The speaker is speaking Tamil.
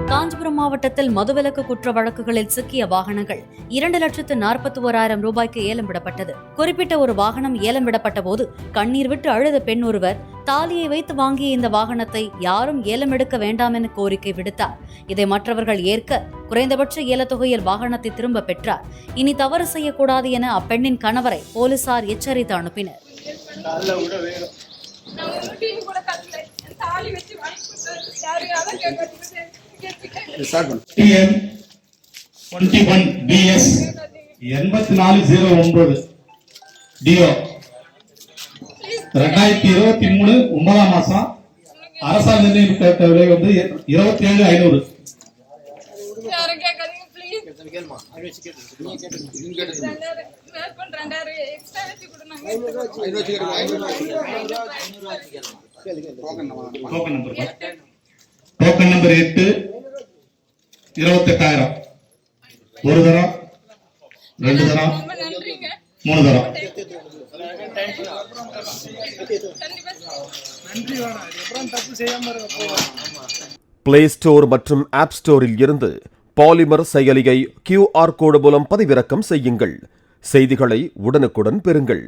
காஞ்சிபுரம் மாவட்டத்தில் மதுவிலக்கு குற்ற வழக்குகளில் சிக்கிய வாகனங்கள் 2,41,000 ரூபாய்க்கு ஏலம் விடப்பட்டது. குறிப்பிட்ட ஒரு வாகனம் ஏலம் விடப்பட்ட போது கண்ணீர் விட்டு அழுத பெண் ஒருவர் தாலியை வைத்து வாங்கிய இந்த வாகனத்தை யாரும் ஏலம் எடுக்க வேண்டாம் என கோரிக்கை விடுத்தார். இதை மற்றவர்கள் ஏற்க குறைந்தபட்ச ஏலத்தொகையில் வாகனத்தை திரும்ப பெற்றார். இனி தவறு செய்யக்கூடாது என அப்பெண்ணின் கணவரை போலீசார் எச்சரித்து அனுப்பினர். TN 21 BS 8409 டியோ 2023 9ஆம் மாசம் அரசாங்க நிர்ணயிக்கப்பட்ட விலை வந்து 27,500. Token number 8 28,000. ஒரு தரம், 2 தரம், 3 தரம். பிளே ஸ்டோர் மற்றும் ஆப் ஸ்டோரில் இருந்து பாலிமர் செயலியை QR கோடு மூலம் பதிவிறக்கம் செய்யுங்கள். செய்திகளை உடனுக்குடன் பெறுங்கள்.